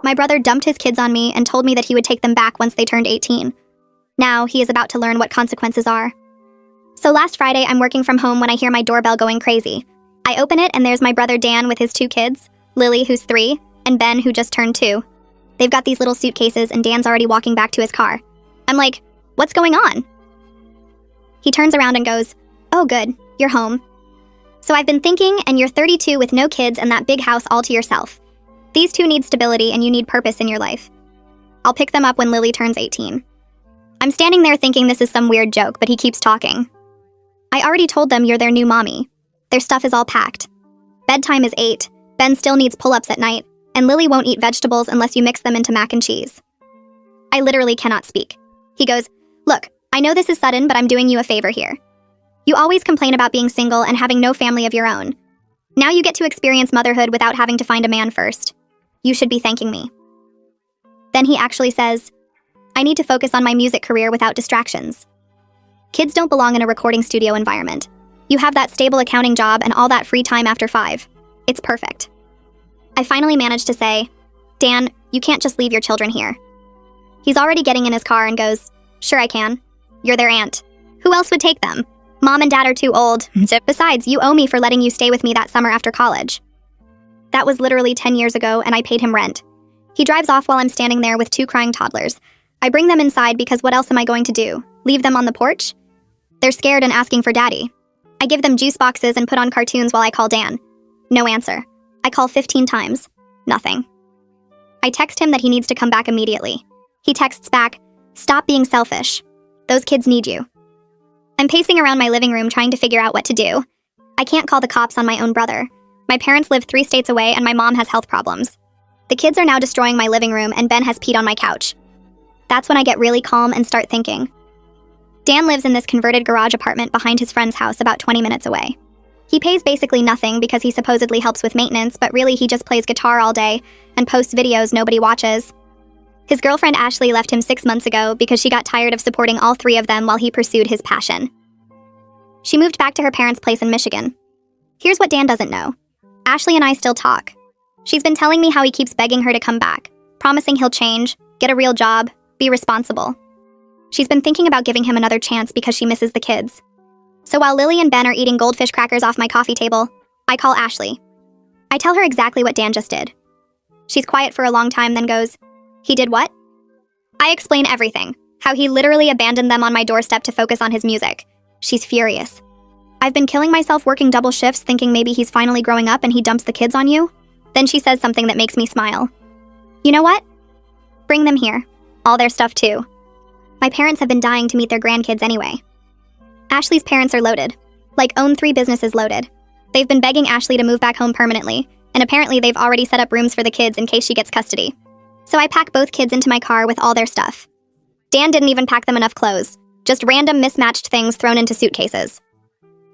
My brother dumped his kids on me and told me that he would take them back once they turned 18. Now, he is about to learn what consequences are. So last Friday, I'm working from home when I hear my doorbell going crazy. I open it and there's my brother Dan with his 2 kids, Lily, who's 3, and Ben, who just turned 2. They've got these little suitcases and Dan's already walking back to his car. I'm like, what's going on? He turns around and goes, oh good, you're home. So I've been thinking, and you're 32 with no kids and that big house all to yourself. These 2 need stability and you need purpose in your life. I'll pick them up when Lily turns 18. I'm standing there thinking this is some weird joke, but he keeps talking. I already told them you're their new mommy. Their stuff is all packed. Bedtime is 8, Ben still needs pull-ups at night, and Lily won't eat vegetables unless you mix them into mac and cheese. I literally cannot speak. He goes, look, I know this is sudden, but I'm doing you a favor here. You always complain about being single and having no family of your own. Now you get to experience motherhood without having to find a man first. You should be thanking me. Then he actually says, I need to focus on my music career without distractions. Kids don't belong in a recording studio environment. You have that stable accounting job and all that free time after 5. It's perfect. I finally managed to say, Dan, you can't just leave your children here. He's already getting in his car and goes, sure I can. You're their aunt. Who else would take them? Mom and Dad are too old. Besides, you owe me for letting you stay with me that summer after college. That was literally 10 years ago, and I paid him rent. He drives off while I'm standing there with 2 crying toddlers. I bring them inside because what else am I going to do? Leave them on the porch? They're scared and asking for daddy. I give them juice boxes and put on cartoons while I call Dan. No answer. I call 15 times. Nothing. I text him that he needs to come back immediately. He texts back, stop being selfish. Those kids need you. I'm pacing around my living room trying to figure out what to do. I can't call the cops on my own brother. My parents live 3 states away and my mom has health problems. The kids are now destroying my living room and Ben has peed on my couch. That's when I get really calm and start thinking. Dan lives in this converted garage apartment behind his friend's house about 20 minutes away. He pays basically nothing because he supposedly helps with maintenance, but really he just plays guitar all day and posts videos nobody watches. His girlfriend Ashley left him 6 months ago because she got tired of supporting all 3 of them while he pursued his passion. She moved back to her parents' place in Michigan. Here's what Dan doesn't know. Ashley and I still talk. She's been telling me how he keeps begging her to come back, promising he'll change, get a real job, be responsible. She's been thinking about giving him another chance because she misses the kids. So while Lily and Ben are eating goldfish crackers off my coffee table, I call Ashley. I tell her exactly what Dan just did. She's quiet for a long time, then goes, he did what? I explain everything, how he literally abandoned them on my doorstep to focus on his music. She's furious. I've been killing myself working double shifts thinking maybe he's finally growing up and he dumps the kids on you. Then she says something that makes me smile. You know what? Bring them here. All their stuff too. My parents have been dying to meet their grandkids anyway. Ashley's parents are loaded. Own 3 businesses loaded. They've been begging Ashley to move back home permanently, and apparently they've already set up rooms for the kids in case she gets custody. So I pack both kids into my car with all their stuff. Dan didn't even pack them enough clothes, just random mismatched things thrown into suitcases.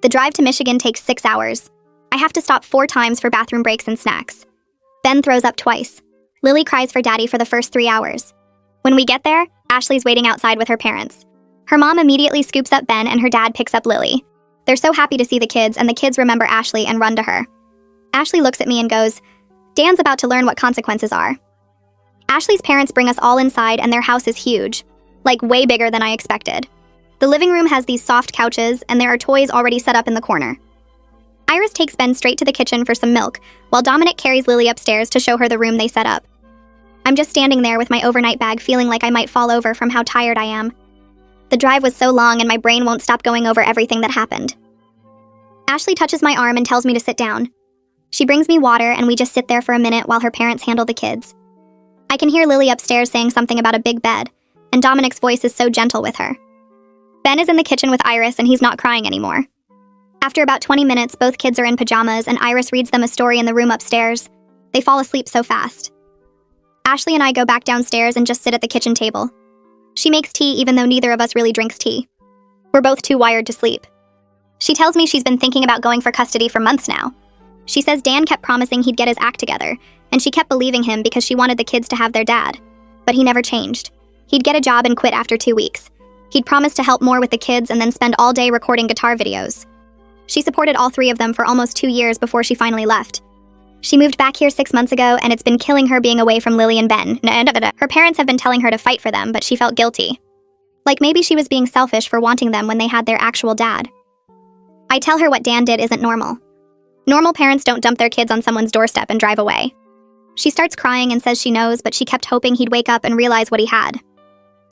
The drive to Michigan takes 6 hours. I have to stop 4 times for bathroom breaks and snacks. Ben throws up twice. Lily cries for daddy for the first 3 hours. When we get there, Ashley's waiting outside with her parents. Her mom immediately scoops up Ben and her dad picks up Lily. They're so happy to see the kids, and the kids remember Ashley and run to her. Ashley looks at me and goes, Dan's about to learn what consequences are. Ashley's parents bring us all inside and their house is huge. Way bigger than I expected. The living room has these soft couches and there are toys already set up in the corner. Iris takes Ben straight to the kitchen for some milk, while Dominic carries Lily upstairs to show her the room they set up. I'm just standing there with my overnight bag feeling like I might fall over from how tired I am. The drive was so long and my brain won't stop going over everything that happened. Ashley touches my arm and tells me to sit down. She brings me water and we just sit there for a minute while her parents handle the kids. I can hear Lily upstairs saying something about a big bed, and Dominic's voice is so gentle with her. Ben is in the kitchen with Iris and he's not crying anymore. After about 20 minutes, both kids are in pajamas and Iris reads them a story in the room upstairs. They fall asleep so fast. Ashley and I go back downstairs and just sit at the kitchen table. She makes tea even though neither of us really drinks tea. We're both too wired to sleep. She tells me she's been thinking about going for custody for months now. She says Dan kept promising he'd get his act together, and she kept believing him because she wanted the kids to have their dad. But he never changed. He'd get a job and quit after 2 weeks. He'd promised to help more with the kids and then spend all day recording guitar videos. She supported all 3 of them for almost 2 years before she finally left. She moved back here 6 months ago, and it's been killing her being away from Lily and Ben. Her parents have been telling her to fight for them, but she felt guilty. Like maybe she was being selfish for wanting them when they had their actual dad. I tell her what Dan did isn't normal. Normal parents don't dump their kids on someone's doorstep and drive away. She starts crying and says she knows, but she kept hoping he'd wake up and realize what he had.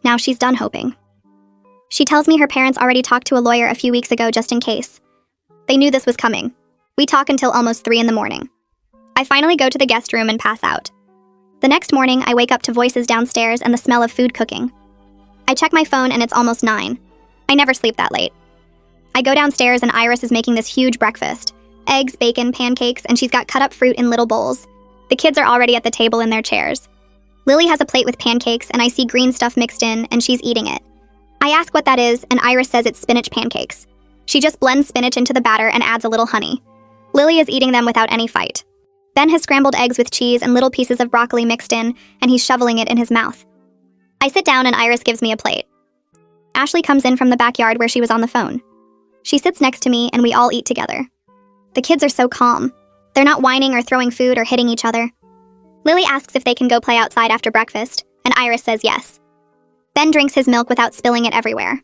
Now she's done hoping. She tells me her parents already talked to a lawyer a few weeks ago just in case. They knew this was coming. We talk until almost 3 a.m. I finally go to the guest room and pass out. The next morning, I wake up to voices downstairs and the smell of food cooking. I check my phone and it's almost 9. I never sleep that late. I go downstairs and Iris is making this huge breakfast. Eggs, bacon, pancakes, and she's got cut up fruit in little bowls. The kids are already at the table in their chairs. Lily has a plate with pancakes and I see green stuff mixed in and she's eating it. I ask what that is and Iris says it's spinach pancakes. She just blends spinach into the batter and adds a little honey. Lily is eating them without any fight. Ben has scrambled eggs with cheese and little pieces of broccoli mixed in, and he's shoveling it in his mouth. I sit down and Iris gives me a plate. Ashley comes in from the backyard where she was on the phone. She sits next to me and we all eat together. The kids are so calm. They're not whining or throwing food or hitting each other. Lily asks if they can go play outside after breakfast, and Iris says yes. Ben drinks his milk without spilling it everywhere.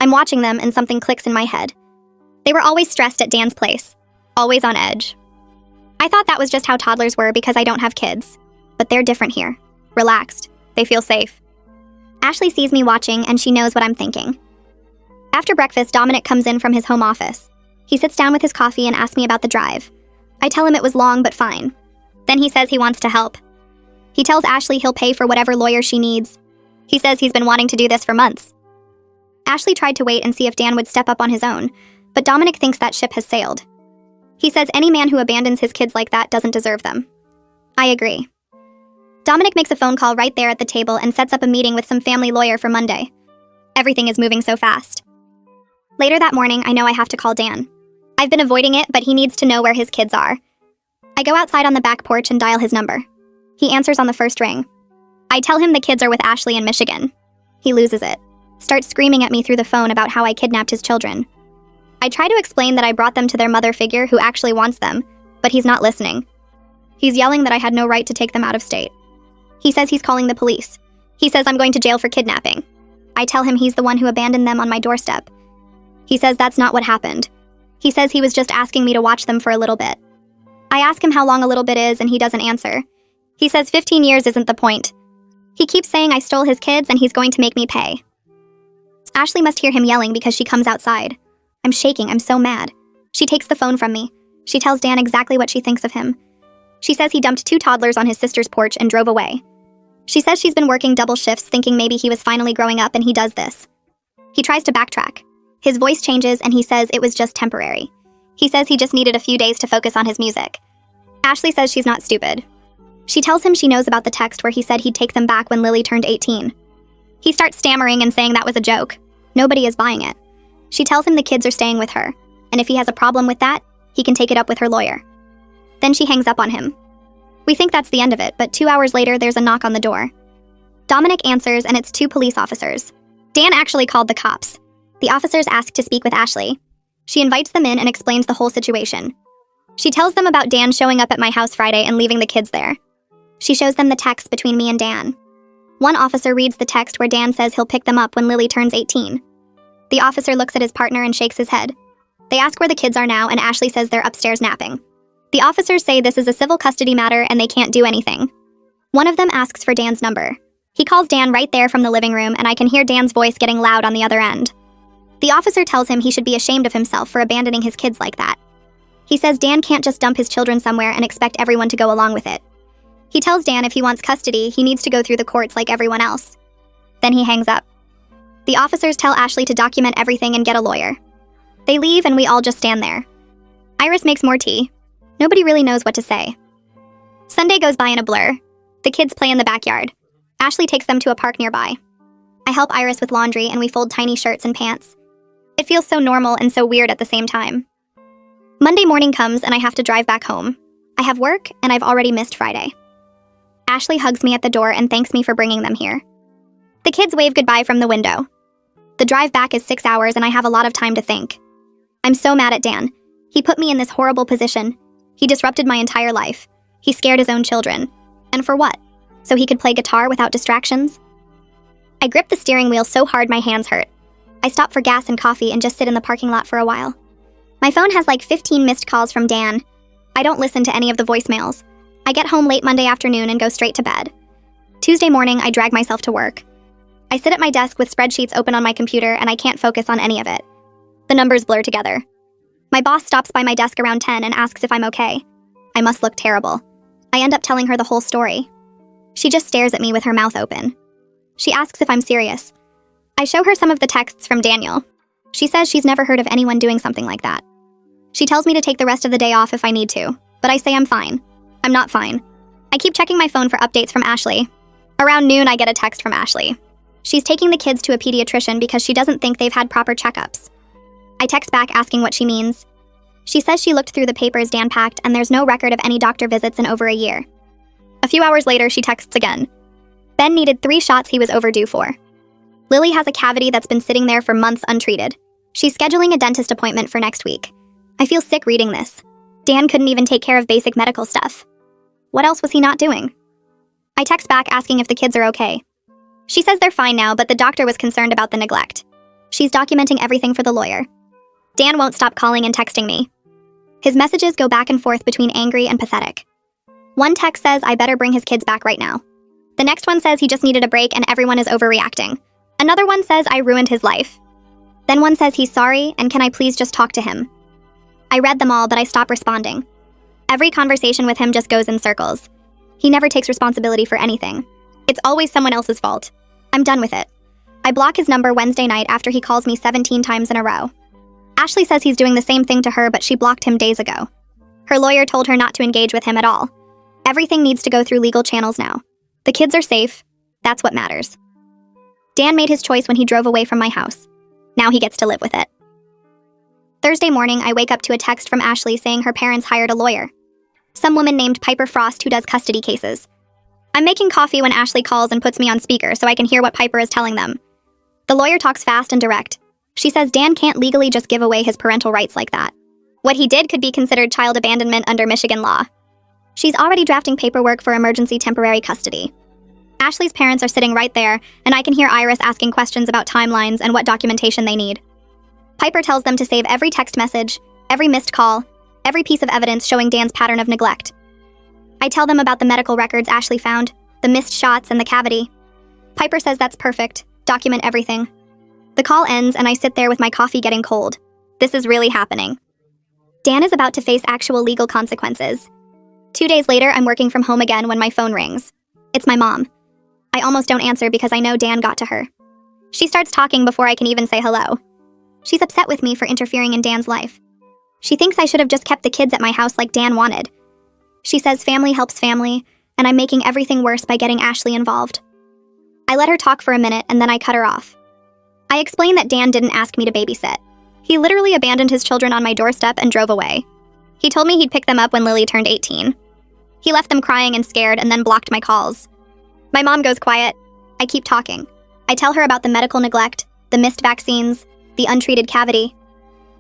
I'm watching them and something clicks in my head. They were always stressed at Dan's place, always on edge. I thought that was just how toddlers were because I don't have kids. But they're different here. Relaxed. They feel safe. Ashley sees me watching and she knows what I'm thinking. After breakfast, Dominic comes in from his home office. He sits down with his coffee and asks me about the drive. I tell him it was long but fine. Then he says he wants to help. He tells Ashley he'll pay for whatever lawyer she needs. He says he's been wanting to do this for months. Ashley tried to wait and see if Dan would step up on his own, but Dominic thinks that ship has sailed. He says any man who abandons his kids like that doesn't deserve them. I agree. Dominic makes a phone call right there at the table and sets up a meeting with some family lawyer for Monday. Everything is moving so fast. Later that morning, I know I have to call Dan. I've been avoiding it, but he needs to know where his kids are. I go outside on the back porch and dial his number. He answers on the first ring. I tell him the kids are with Ashley in Michigan. He loses it, starts screaming at me through the phone about how I kidnapped his children. I try to explain that I brought them to their mother figure who actually wants them, but he's not listening. He's yelling that I had no right to take them out of state. He says he's calling the police. He says I'm going to jail for kidnapping. I tell him he's the one who abandoned them on my doorstep. He says that's not what happened. He says he was just asking me to watch them for a little bit. I ask him how long a little bit is and he doesn't answer. He says 15 years isn't the point. He keeps saying I stole his kids and he's going to make me pay. Ashley must hear him yelling because she comes outside. I'm shaking, I'm so mad. She takes the phone from me. She tells Dan exactly what she thinks of him. She says he dumped 2 toddlers on his sister's porch and drove away. She says she's been working double shifts thinking maybe he was finally growing up and he does this. He tries to backtrack. His voice changes and he says it was just temporary. He says he just needed a few days to focus on his music. Ashley says she's not stupid. She tells him she knows about the text where he said he'd take them back when Lily turned 18. He starts stammering and saying that was a joke. Nobody is buying it. She tells him the kids are staying with her, and if he has a problem with that, he can take it up with her lawyer. Then she hangs up on him. We think that's the end of it, but 2 hours later, there's a knock on the door. Dominic answers, and it's 2 police officers. Dan actually called the cops. The officers ask to speak with Ashley. She invites them in and explains the whole situation. She tells them about Dan showing up at my house Friday and leaving the kids there. She shows them the text between me and Dan. One officer reads the text where Dan says he'll pick them up when Lily turns 18. The officer looks at his partner and shakes his head. They ask where the kids are now, and Ashley says they're upstairs napping. The officers say this is a civil custody matter and they can't do anything. One of them asks for Dan's number. He calls Dan right there from the living room, and I can hear Dan's voice getting loud on the other end. The officer tells him he should be ashamed of himself for abandoning his kids like that. He says Dan can't just dump his children somewhere and expect everyone to go along with it. He tells Dan if he wants custody, he needs to go through the courts like everyone else. Then he hangs up. The officers tell Ashley to document everything and get a lawyer. They leave and we all just stand there. Iris makes more tea. Nobody really knows what to say. Sunday goes by in a blur. The kids play in the backyard. Ashley takes them to a park nearby. I help Iris with laundry and we fold tiny shirts and pants. It feels so normal and so weird at the same time. Monday morning comes and I have to drive back home. I have work and I've already missed Friday. Ashley hugs me at the door and thanks me for bringing them here. The kids wave goodbye from the window. The drive back is 6 hours and I have a lot of time to think. I'm so mad at Dan. He put me in this horrible position. He disrupted my entire life. He scared his own children. And for what? So he could play guitar without distractions? I gripped the steering wheel so hard my hands hurt. I stop for gas and coffee and just sit in the parking lot for a while. My phone has like 15 missed calls from Dan. I don't listen to any of the voicemails. I get home late Monday afternoon and go straight to bed. Tuesday morning, I drag myself to work. I sit at my desk with spreadsheets open on my computer and I can't focus on any of it. The numbers blur together. My boss stops by my desk around 10 and asks if I'm okay. I must look terrible. I end up telling her the whole story. She just stares at me with her mouth open. She asks if I'm serious. I show her some of the texts from Daniel. She says she's never heard of anyone doing something like that. She tells me to take the rest of the day off if I need to, but I say I'm fine. I'm not fine. I keep checking my phone for updates from Ashley. Around noon, I get a text from Ashley. She's taking the kids to a pediatrician because she doesn't think they've had proper checkups. I text back asking what she means. She says she looked through the papers Dan packed and there's no record of any doctor visits in over a year. A few hours later, she texts again. Ben needed 3 shots he was overdue for. Lily has a cavity that's been sitting there for months untreated. She's scheduling a dentist appointment for next week. I feel sick reading this. Dan couldn't even take care of basic medical stuff. What else was he not doing? I text back asking if the kids are okay. She says they're fine now, but the doctor was concerned about the neglect. She's documenting everything for the lawyer. Dan won't stop calling and texting me. His messages go back and forth between angry and pathetic. One text says I better bring his kids back right now. The next one says he just needed a break and everyone is overreacting. Another one says I ruined his life. Then one says he's sorry and can I please just talk to him. I read them all, but I stop responding. Every conversation with him just goes in circles. He never takes responsibility for anything. It's always someone else's fault. I'm done with it. I block his number Wednesday night after he calls me 17 times in a row. Ashley says he's doing the same thing to her, but she blocked him days ago. Her lawyer told her not to engage with him at all. Everything needs to go through legal channels now. The kids are safe. That's what matters. Dan made his choice when he drove away from my house. Now he gets to live with it. Thursday morning, I wake up to a text from Ashley saying her parents hired a lawyer. Some woman named Piper Frost who does custody cases. I'm making coffee when Ashley calls and puts me on speaker so I can hear what Piper is telling them. The lawyer talks fast and direct. She says Dan can't legally just give away his parental rights like that. What he did could be considered child abandonment under Michigan law. She's already drafting paperwork for emergency temporary custody. Ashley's parents are sitting right there, and I can hear Iris asking questions about timelines and what documentation they need. Piper tells them to save every text message, every missed call, every piece of evidence showing Dan's pattern of neglect. I tell them about the medical records Ashley found, the missed shots, and the cavity. Piper says that's perfect. Document everything. The call ends, and I sit there with my coffee getting cold. This is really happening. Dan is about to face actual legal consequences. 2 days later, I'm working from home again when my phone rings. It's my mom. I almost don't answer because I know Dan got to her. She starts talking before I can even say hello. She's upset with me for interfering in Dan's life. She thinks I should have just kept the kids at my house like Dan wanted. She says family helps family, and I'm making everything worse by getting Ashley involved. I let her talk for a minute and then I cut her off. I explain that Dan didn't ask me to babysit. He literally abandoned his children on my doorstep and drove away. He told me he'd pick them up when Lily turned 18. He left them crying and scared and then blocked my calls. My mom goes quiet. I keep talking. I tell her about the medical neglect, the missed vaccines, the untreated cavity.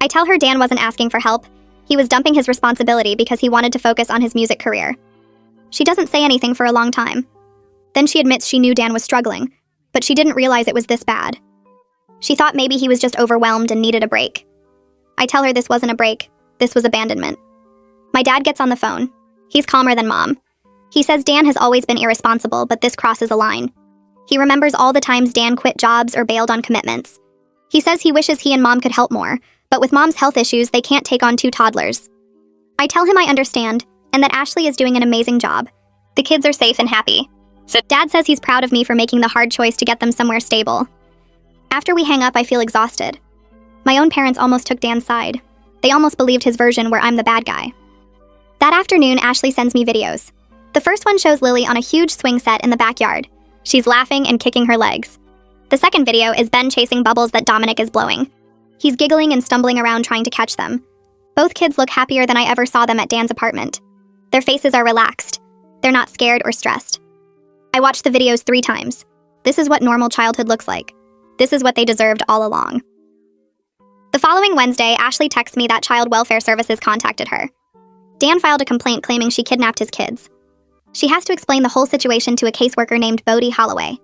I tell her Dan wasn't asking for help. He was dumping his responsibility because he wanted to focus on his music career. She doesn't say anything for a long time. Then she admits she knew Dan was struggling, but she didn't realize it was this bad. She thought maybe he was just overwhelmed and needed a break. I tell her this wasn't a break. This was abandonment. My dad gets on the phone. He's calmer than Mom. He says Dan has always been irresponsible, but this crosses a line. He remembers all the times Dan quit jobs or bailed on commitments. He says he wishes he and Mom could help more, but with Mom's health issues, they can't take on 2 toddlers. I tell him I understand, and that Ashley is doing an amazing job. The kids are safe and happy. So Dad says he's proud of me for making the hard choice to get them somewhere stable. After we hang up, I feel exhausted. My own parents almost took Dan's side. They almost believed his version where I'm the bad guy. That afternoon, Ashley sends me videos. The first one shows Lily on a huge swing set in the backyard. She's laughing and kicking her legs. The second video is Ben chasing bubbles that Dominic is blowing. He's giggling and stumbling around trying to catch them. Both kids look happier than I ever saw them at Dan's apartment. Their faces are relaxed. They're not scared or stressed. I watched the videos 3 times. This is what normal childhood looks like. This is what they deserved all along. The following Wednesday, Ashley texts me that Child Welfare Services contacted her. Dan filed a complaint claiming she kidnapped his kids. She has to explain the whole situation to a caseworker named Bodie Holloway.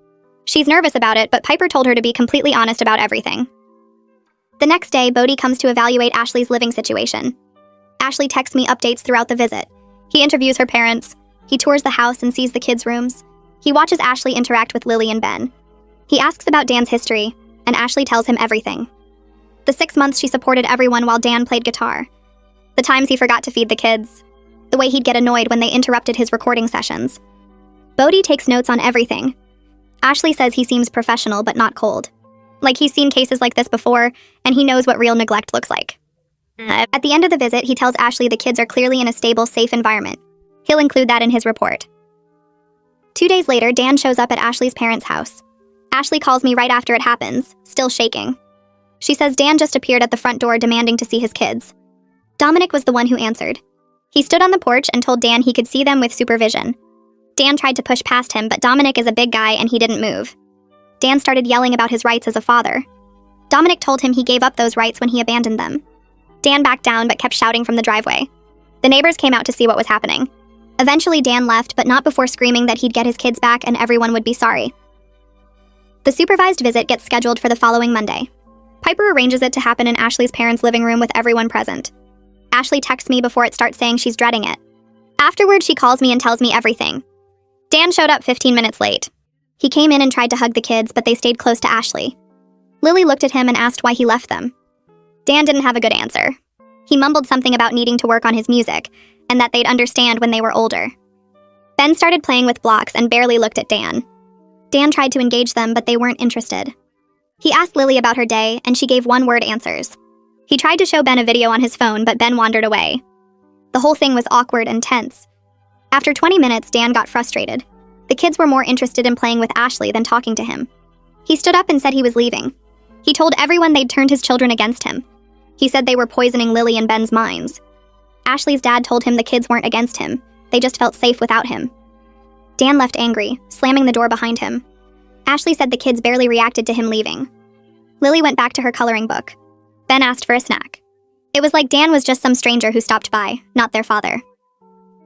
She's nervous about it, but Piper told her to be completely honest about everything. The next day, Bodie comes to evaluate Ashley's living situation. Ashley texts me updates throughout the visit. He interviews her parents. He tours the house and sees the kids' rooms. He watches Ashley interact with Lily and Ben. He asks about Dan's history, and Ashley tells him everything. The 6 months she supported everyone while Dan played guitar. The times he forgot to feed the kids. The way he'd get annoyed when they interrupted his recording sessions. Bodie takes notes on everything. Ashley says he seems professional but not cold. Like he's seen cases like this before, and he knows what real neglect looks like. At the end of the visit, he tells Ashley the kids are clearly in a stable, safe environment. He'll include that in his report. 2 days later, Dan shows up at Ashley's parents' house. Ashley calls me right after it happens, still shaking. She says Dan just appeared at the front door demanding to see his kids. Dominic was the one who answered. He stood on the porch and told Dan he could see them with supervision. Dan tried to push past him, but Dominic is a big guy and he didn't move. Dan started yelling about his rights as a father. Dominic told him he gave up those rights when he abandoned them. Dan backed down but kept shouting from the driveway. The neighbors came out to see what was happening. Eventually Dan left, but not before screaming that he'd get his kids back and everyone would be sorry. The supervised visit gets scheduled for the following Monday. Piper arranges it to happen in Ashley's parents' living room with everyone present. Ashley texts me before it starts saying she's dreading it. Afterward, she calls me and tells me everything. Dan showed up 15 minutes late. He came in and tried to hug the kids, but they stayed close to Ashley. Lily looked at him and asked why he left them. Dan didn't have a good answer. He mumbled something about needing to work on his music, and that they'd understand when they were older. Ben started playing with blocks and barely looked at Dan. Dan tried to engage them, but they weren't interested. He asked Lily about her day, and she gave one-word answers. He tried to show Ben a video on his phone, but Ben wandered away. The whole thing was awkward and tense. After 20 minutes, Dan got frustrated. The kids were more interested in playing with Ashley than talking to him. He stood up and said he was leaving. He told everyone they'd turned his children against him. He said they were poisoning Lily and Ben's minds. Ashley's dad told him the kids weren't against him. They just felt safe without him. Dan left angry, slamming the door behind him. Ashley said the kids barely reacted to him leaving. Lily went back to her coloring book. Ben asked for a snack. It was like Dan was just some stranger who stopped by, not their father.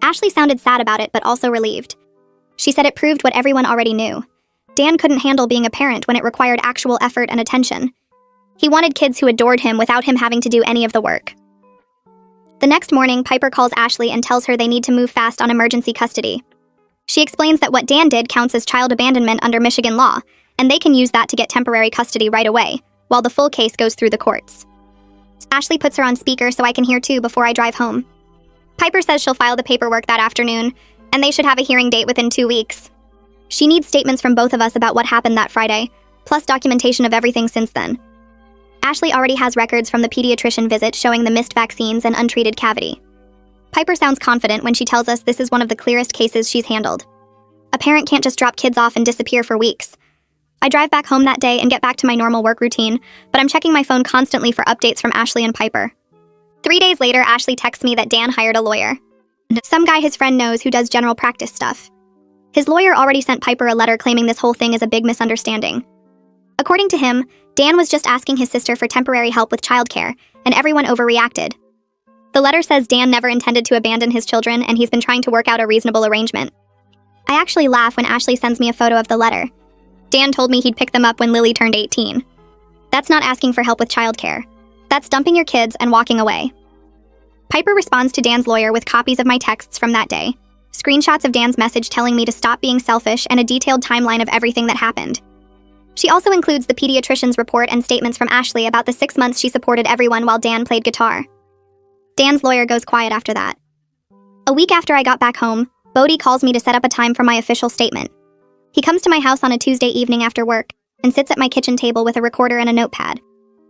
Ashley sounded sad about it, but also relieved. She said it proved what everyone already knew. Dan couldn't handle being a parent when it required actual effort and attention. He wanted kids who adored him without him having to do any of the work. The next morning, Piper calls Ashley and tells her they need to move fast on emergency custody. She explains that what Dan did counts as child abandonment under Michigan law, and they can use that to get temporary custody right away, while the full case goes through the courts. Ashley puts her on speaker so I can hear too before I drive home. Piper says she'll file the paperwork that afternoon, and they should have a hearing date within 2 weeks. She needs statements from both of us about what happened that Friday, plus documentation of everything since then. Ashley already has records from the pediatrician visit showing the missed vaccines and untreated cavity. Piper sounds confident when she tells us this is one of the clearest cases she's handled. A parent can't just drop kids off and disappear for weeks. I drive back home that day and get back to my normal work routine, but I'm checking my phone constantly for updates from Ashley and Piper. 3 days later, Ashley texts me that Dan hired a lawyer. Some guy his friend knows who does general practice stuff. His lawyer already sent Piper a letter claiming this whole thing is a big misunderstanding. According to him, Dan was just asking his sister for temporary help with childcare, and everyone overreacted. The letter says Dan never intended to abandon his children, and he's been trying to work out a reasonable arrangement. I actually laugh when Ashley sends me a photo of the letter. Dan told me he'd pick them up when Lily turned 18. That's not asking for help with childcare. That's dumping your kids and walking away. Piper responds to Dan's lawyer with copies of my texts from that day, screenshots of Dan's message telling me to stop being selfish, and a detailed timeline of everything that happened. She also includes the pediatrician's report and statements from Ashley about the 6 months she supported everyone while Dan played guitar. Dan's lawyer goes quiet after that. A week after I got back home, Bodie calls me to set up a time for my official statement. He comes to my house on a Tuesday evening after work and sits at my kitchen table with a recorder and a notepad.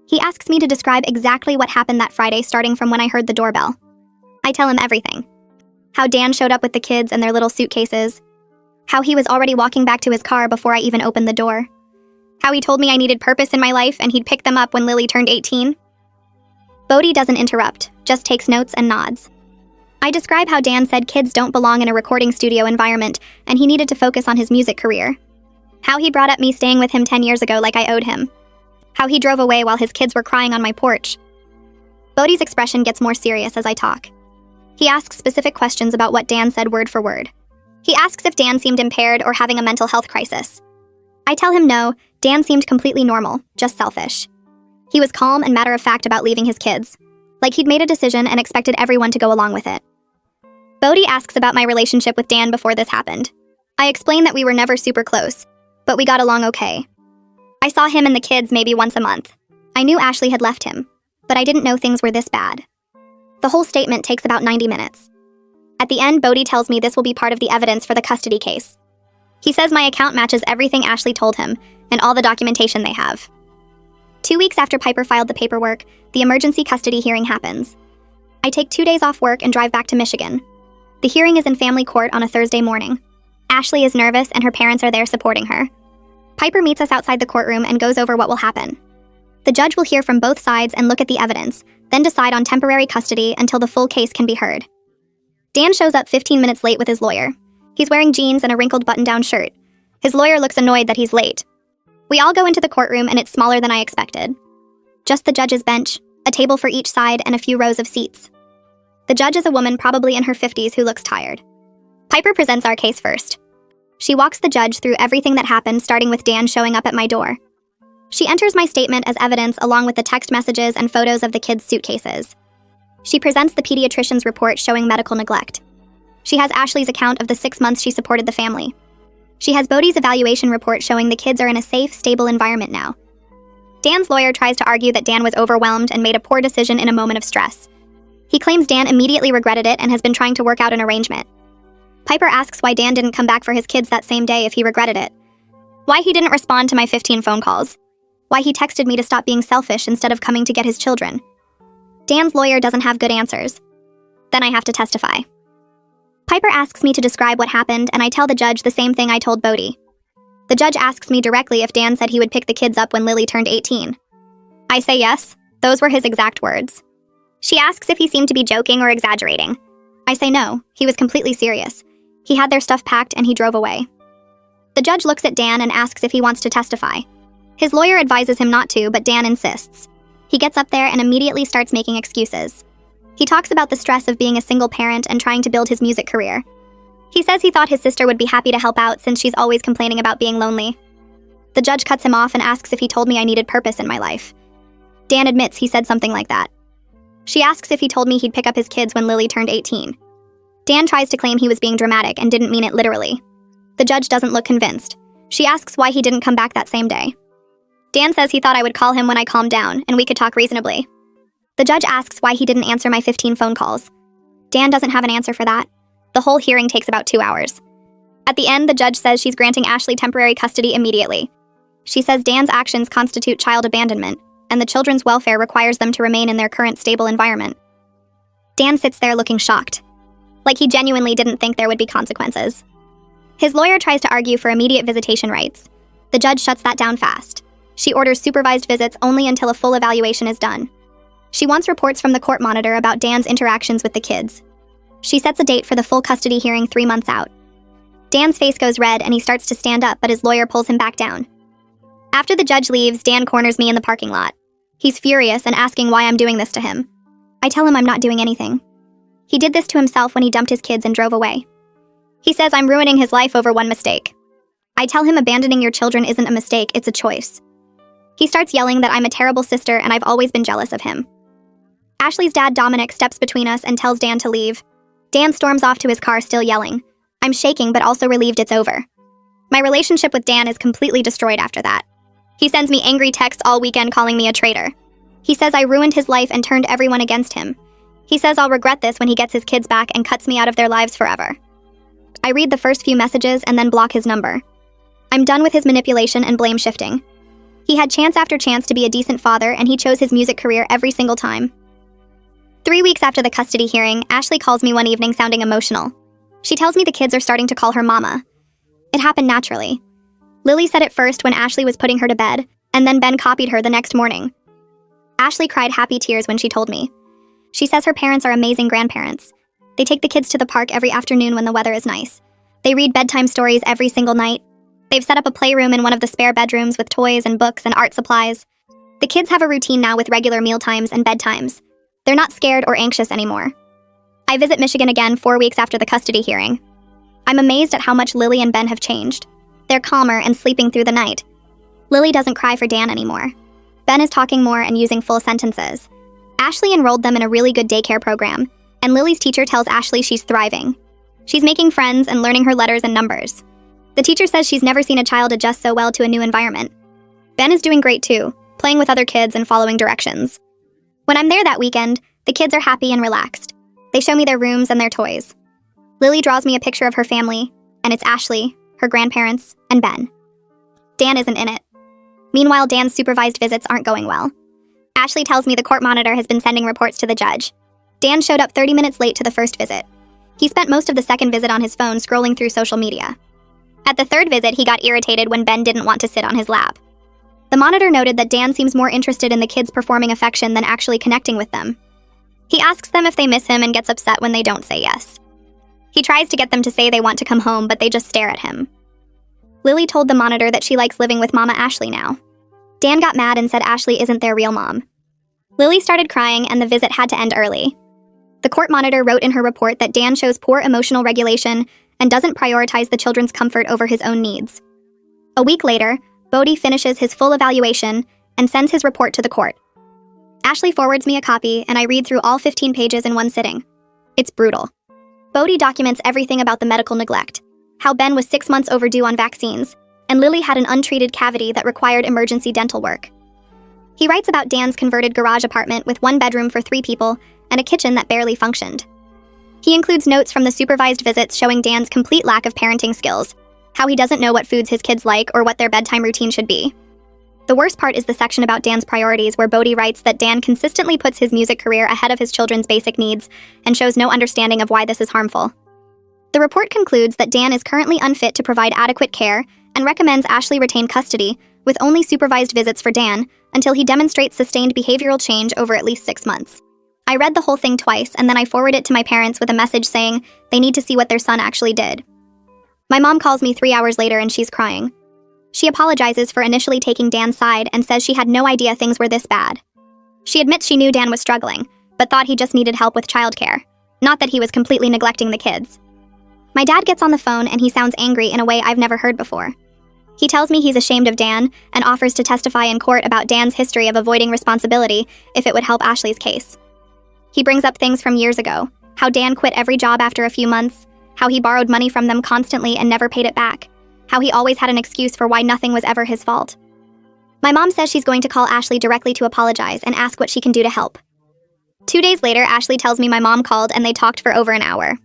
He asks me to describe exactly what happened that Friday, starting from when I heard the doorbell. I tell him everything. How Dan showed up with the kids and their little suitcases. How he was already walking back to his car before I even opened the door. How he told me I needed purpose in my life and he'd pick them up when Lily turned 18. Bodie doesn't interrupt, just takes notes and nods. I describe how Dan said kids don't belong in a recording studio environment and he needed to focus on his music career. How he brought up me staying with him 10 years ago like I owed him. How he drove away while his kids were crying on my porch. Bodie's expression gets more serious as I talk. He asks specific questions about what Dan said word for word. He asks if Dan seemed impaired or having a mental health crisis. I tell him no, Dan seemed completely normal, just selfish. He was calm and matter-of-fact about leaving his kids, like he'd made a decision and expected everyone to go along with it. Bodhi asks about my relationship with Dan before this happened. I explain that we were never super close, but we got along okay. I saw him and the kids maybe once a month. I knew Ashley had left him, but I didn't know things were this bad. The whole statement takes about 90 minutes. At the end, Bodhi tells me this will be part of the evidence for the custody case. He says my account matches everything Ashley told him and all the documentation they have. 2 weeks after Piper filed the paperwork, the emergency custody hearing happens. I take 2 days off work and drive back to Michigan. The hearing is in family court on a Thursday morning. Ashley is nervous and her parents are there supporting her. Piper meets us outside the courtroom and goes over what will happen. The judge will hear from both sides and look at the evidence, then decide on temporary custody until the full case can be heard. Dan shows up 15 minutes late with his lawyer. He's wearing jeans and a wrinkled button-down shirt. His lawyer looks annoyed that he's late. We all go into the courtroom and it's smaller than I expected. Just the judge's bench, a table for each side, and a few rows of seats. The judge is a woman probably in her 50s who looks tired. Piper presents our case first. She walks the judge through everything that happened, starting with Dan showing up at my door. She enters my statement as evidence along with the text messages and photos of the kids' suitcases. She presents the pediatrician's report showing medical neglect. She has Ashley's account of the 6 months she supported the family. She has Bodhi's evaluation report showing the kids are in a safe, stable environment now. Dan's lawyer tries to argue that Dan was overwhelmed and made a poor decision in a moment of stress. He claims Dan immediately regretted it and has been trying to work out an arrangement. Piper asks why Dan didn't come back for his kids that same day if he regretted it. Why he didn't respond to my 15 phone calls. Why he texted me to stop being selfish instead of coming to get his children. Dan's lawyer doesn't have good answers. Then I have to testify. Piper asks me to describe what happened, and I tell the judge the same thing I told Bodhi. The judge asks me directly if Dan said he would pick the kids up when Lily turned 18. I say yes. Those were his exact words. She asks if he seemed to be joking or exaggerating. I say no, he was completely serious. He had their stuff packed and he drove away. The judge looks at Dan and asks if he wants to testify. His lawyer advises him not to, but Dan insists. He gets up there and immediately starts making excuses. He talks about the stress of being a single parent and trying to build his music career. He says he thought his sister would be happy to help out since she's always complaining about being lonely. The judge cuts him off and asks if he told me I needed purpose in my life. Dan admits he said something like that. She asks if he told me he'd pick up his kids when Lily turned 18. Dan tries to claim he was being dramatic and didn't mean it literally. The judge doesn't look convinced. She asks why he didn't come back that same day. Dan says he thought I would call him when I calmed down and we could talk reasonably. The judge asks why he didn't answer my 15 phone calls. Dan doesn't have an answer for that. The whole hearing takes about 2 hours. At the end, the judge says she's granting Ashley temporary custody immediately. She says Dan's actions constitute child abandonment, and the children's welfare requires them to remain in their current stable environment. Dan sits there looking shocked, like he genuinely didn't think there would be consequences. His lawyer tries to argue for immediate visitation rights. The judge shuts that down fast. She orders supervised visits only until a full evaluation is done. She wants reports from the court monitor about Dan's interactions with the kids. She sets a date for the full custody hearing 3 months out. Dan's face goes red and he starts to stand up, but his lawyer pulls him back down. After the judge leaves, Dan corners me in the parking lot. He's furious and asking why I'm doing this to him. I tell him I'm not doing anything. He did this to himself when he dumped his kids and drove away. He says I'm ruining his life over one mistake. I tell him abandoning your children isn't a mistake, it's a choice. He starts yelling that I'm a terrible sister and I've always been jealous of him. Ashley's dad, Dominic, steps between us and tells Dan to leave. Dan storms off to his car still yelling. I'm shaking but also relieved it's over. My relationship with Dan is completely destroyed after that. He sends me angry texts all weekend calling me a traitor. He says I ruined his life and turned everyone against him. He says I'll regret this when he gets his kids back and cuts me out of their lives forever. I read the first few messages and then block his number. I'm done with his manipulation and blame shifting. He had chance after chance to be a decent father and he chose his music career every single time. 3 weeks after the custody hearing, Ashley calls me one evening sounding emotional. She tells me the kids are starting to call her mama. It happened naturally. Lily said it first when Ashley was putting her to bed, and then Ben copied her the next morning. Ashley cried happy tears when she told me. She says her parents are amazing grandparents. They take the kids to the park every afternoon when the weather is nice. They read bedtime stories every single night. They've set up a playroom in one of the spare bedrooms with toys and books and art supplies. The kids have a routine now with regular mealtimes and bedtimes. They're not scared or anxious anymore. I visit Michigan again 4 weeks after the custody hearing. I'm amazed at how much Lily and Ben have changed. They're calmer and sleeping through the night. Lily doesn't cry for Dan anymore. Ben is talking more and using full sentences. Ashley enrolled them in a really good daycare program, and Lily's teacher tells Ashley she's thriving. She's making friends and learning her letters and numbers. The teacher says she's never seen a child adjust so well to a new environment. Ben is doing great too, playing with other kids and following directions. When I'm there that weekend, the kids are happy and relaxed. They show me their rooms and their toys. Lily draws me a picture of her family, and it's Ashley, her grandparents, and Ben. Dan isn't in it. Meanwhile, Dan's supervised visits aren't going well. Ashley tells me the court monitor has been sending reports to the judge. Dan showed up 30 minutes late to the first visit. He spent most of the second visit on his phone scrolling through social media. At the third visit, he got irritated when Ben didn't want to sit on his lap. The monitor noted that Dan seems more interested in the kids performing affection than actually connecting with them. He asks them if they miss him and gets upset when they don't say yes. He tries to get them to say they want to come home, but they just stare at him. Lily told the monitor that she likes living with Mama Ashley now. Dan got mad and said Ashley isn't their real mom. Lily started crying and the visit had to end early. The court monitor wrote in her report that Dan shows poor emotional regulation and doesn't prioritize the children's comfort over his own needs. A week later, Bodhi finishes his full evaluation and sends his report to the court. Ashley forwards me a copy and I read through all 15 pages in one sitting. It's brutal. Bodhi documents everything about the medical neglect, how Ben was 6 months overdue on vaccines, and Lily had an untreated cavity that required emergency dental work. He writes about Dan's converted garage apartment with 1 bedroom for 3 people and a kitchen that barely functioned. He includes notes from the supervised visits showing Dan's complete lack of parenting skills, how he doesn't know what foods his kids like or what their bedtime routine should be. The worst part is the section about Dan's priorities where Bodhi writes that Dan consistently puts his music career ahead of his children's basic needs and shows no understanding of why this is harmful. The report concludes that Dan is currently unfit to provide adequate care and recommends Ashley retain custody with only supervised visits for Dan until he demonstrates sustained behavioral change over at least 6 months. I read the whole thing twice and then I forwarded it to my parents with a message saying they need to see what their son actually did. My mom calls me 3 hours later and she's crying. She apologizes for initially taking Dan's side and says she had no idea things were this bad. She admits she knew Dan was struggling, but thought he just needed help with childcare, not that he was completely neglecting the kids. My dad gets on the phone and he sounds angry in a way I've never heard before. He tells me he's ashamed of Dan and offers to testify in court about Dan's history of avoiding responsibility if it would help Ashley's case. He brings up things from years ago, how Dan quit every job after a few months, how he borrowed money from them constantly and never paid it back, how he always had an excuse for why nothing was ever his fault. My mom says she's going to call Ashley directly to apologize and ask what she can do to help. 2 days later, Ashley tells me my mom called and they talked for over an hour.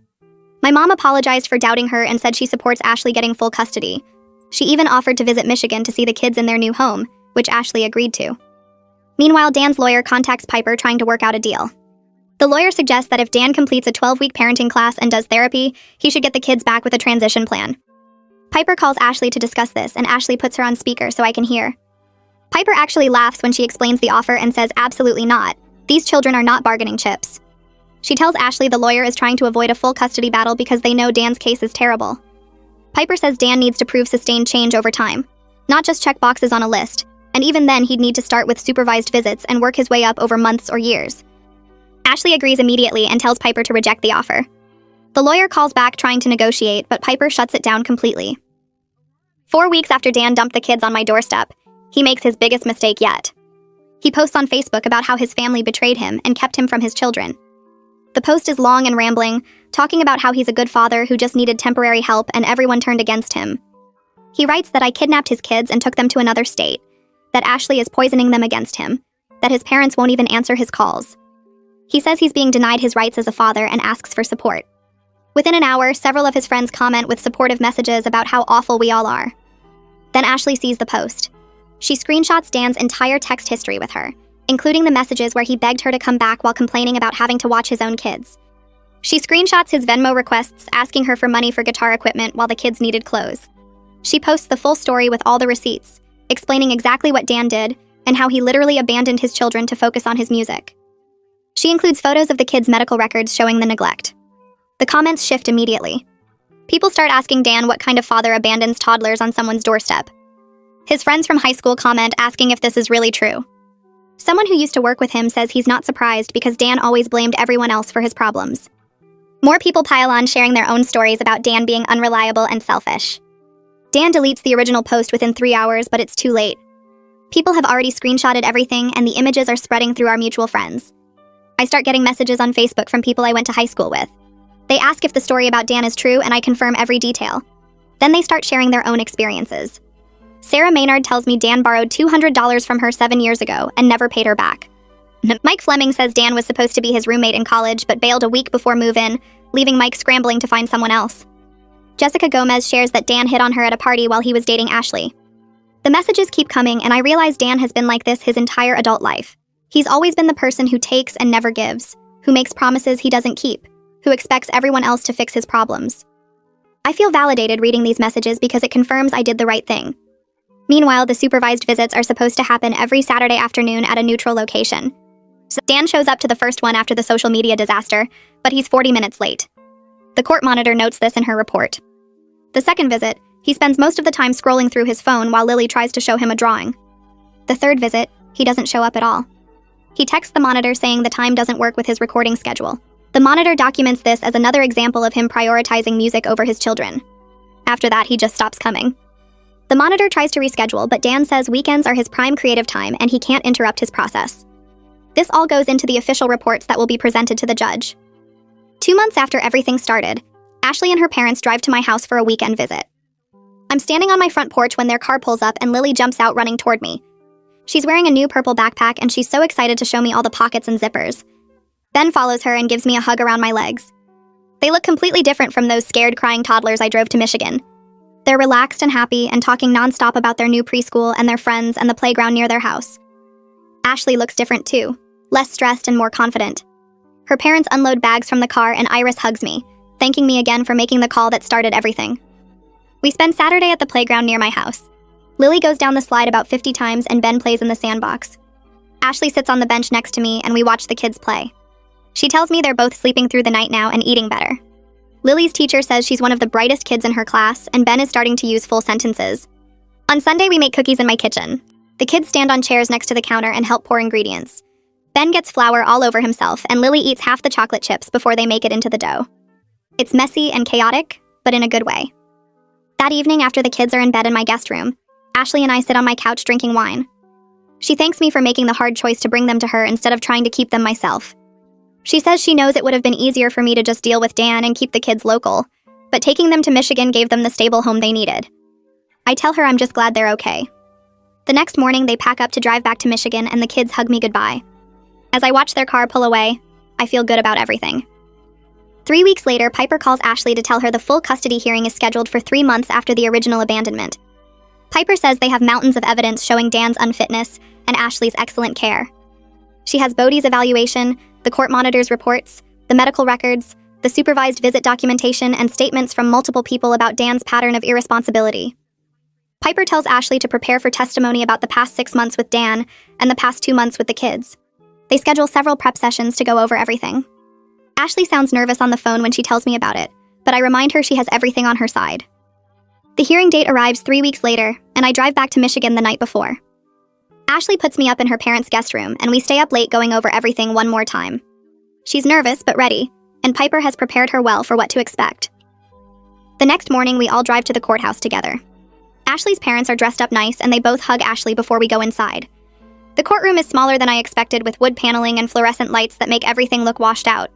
My mom apologized for doubting her and said she supports Ashley getting full custody. She even offered to visit Michigan to see the kids in their new home, which Ashley agreed to. Meanwhile, Dan's lawyer contacts Piper trying to work out a deal. The lawyer suggests that if Dan completes a 12-week parenting class and does therapy, he should get the kids back with a transition plan. Piper calls Ashley to discuss this, and Ashley puts her on speaker so I can hear. Piper actually laughs when she explains the offer and says absolutely not. These children are not bargaining chips. She tells Ashley the lawyer is trying to avoid a full custody battle because they know Dan's case is terrible. Piper says Dan needs to prove sustained change over time, not just check boxes on a list, and even then he'd need to start with supervised visits and work his way up over months or years. Ashley agrees immediately and tells Piper to reject the offer. The lawyer calls back trying to negotiate, but Piper shuts it down completely. 4 weeks after Dan dumped the kids on my doorstep, he makes his biggest mistake yet. He posts on Facebook about how his family betrayed him and kept him from his children. The post is long and rambling, talking about how he's a good father who just needed temporary help and everyone turned against him. He writes that I kidnapped his kids and took them to another state, that Ashley is poisoning them against him, that his parents won't even answer his calls. He says he's being denied his rights as a father and asks for support. Within an hour, several of his friends comment with supportive messages about how awful we all are. Then Ashley sees the post. She screenshots Dan's entire text history with her, including the messages where he begged her to come back while complaining about having to watch his own kids. She screenshots his Venmo requests asking her for money for guitar equipment while the kids needed clothes. She posts the full story with all the receipts, explaining exactly what Dan did and how he literally abandoned his children to focus on his music. She includes photos of the kids' medical records showing the neglect. The comments shift immediately. People start asking Dan what kind of father abandons toddlers on someone's doorstep. His friends from high school comment asking if this is really true. Someone who used to work with him says he's not surprised because Dan always blamed everyone else for his problems. More people pile on, sharing their own stories about Dan being unreliable and selfish. Dan deletes the original post within 3 hours, but it's too late. People have already screenshotted everything, and the images are spreading through our mutual friends. I start getting messages on Facebook from people I went to high school with. They ask if the story about Dan is true, and I confirm every detail. Then they start sharing their own experiences. Sarah Maynard tells me Dan borrowed $200 from her 7 years ago and never paid her back. Mike Fleming says Dan was supposed to be his roommate in college but bailed a week before move-in, leaving Mike scrambling to find someone else. Jessica Gomez shares that Dan hit on her at a party while he was dating Ashley. The messages keep coming, and I realize Dan has been like this his entire adult life. He's always been the person who takes and never gives, who makes promises he doesn't keep, who expects everyone else to fix his problems. I feel validated reading these messages because it confirms I did the right thing. Meanwhile, the supervised visits are supposed to happen every Saturday afternoon at a neutral location. So Dan shows up to the first one after the social media disaster, but he's 40 minutes late. The court monitor notes this in her report. The second visit, he spends most of the time scrolling through his phone while Lily tries to show him a drawing. The third visit, he doesn't show up at all. He texts the monitor saying the time doesn't work with his recording schedule. The monitor documents this as another example of him prioritizing music over his children. After that, he just stops coming. The monitor tries to reschedule, but Dan says weekends are his prime creative time and he can't interrupt his process. This all goes into the official reports that will be presented to the judge. 2 months after everything started, Ashley and her parents drive to my house for a weekend visit. I'm standing on my front porch when their car pulls up and Lily jumps out running toward me. She's wearing a new purple backpack and she's so excited to show me all the pockets and zippers. Ben follows her and gives me a hug around my legs. They look completely different from those scared, crying toddlers I drove to Michigan. They're relaxed and happy and talking nonstop about their new preschool and their friends and the playground near their house. Ashley looks different too, less stressed and more confident. Her parents unload bags from the car and Iris hugs me, thanking me again for making the call that started everything. We spend Saturday at the playground near my house. Lily goes down the slide about 50 times and Ben plays in the sandbox. Ashley sits on the bench next to me and we watch the kids play. She tells me they're both sleeping through the night now and eating better. Lily's teacher says she's one of the brightest kids in her class, and Ben is starting to use full sentences. On Sunday, we make cookies in my kitchen. The kids stand on chairs next to the counter and help pour ingredients. Ben gets flour all over himself, and Lily eats half the chocolate chips before they make it into the dough. It's messy and chaotic, but in a good way. That evening, after the kids are in bed in my guest room, Ashley and I sit on my couch drinking wine. She thanks me for making the hard choice to bring them to her instead of trying to keep them myself. She says she knows it would have been easier for me to just deal with Dan and keep the kids local, but taking them to Michigan gave them the stable home they needed. I tell her I'm just glad they're okay. The next morning, they pack up to drive back to Michigan and the kids hug me goodbye. As I watch their car pull away, I feel good about everything. 3 weeks later, Piper calls Ashley to tell her the full custody hearing is scheduled for 3 months after the original abandonment. Piper says they have mountains of evidence showing Dan's unfitness and Ashley's excellent care. She has Bodie's evaluation, the court monitor's reports, the medical records, the supervised visit documentation, and statements from multiple people about Dan's pattern of irresponsibility. Piper tells Ashley to prepare for testimony about the past 6 months with Dan and the past 2 months with the kids. They schedule several prep sessions to go over everything. Ashley sounds nervous on the phone when she tells me about it, but I remind her she has everything on her side. The hearing date arrives 3 weeks later, and I drive back to Michigan the night before. Ashley puts me up in her parents' guest room, and we stay up late going over everything one more time. She's nervous but ready, and Piper has prepared her well for what to expect. The next morning, we all drive to the courthouse together. Ashley's parents are dressed up nice, and they both hug Ashley before we go inside. The courtroom is smaller than I expected, with wood paneling and fluorescent lights that make everything look washed out.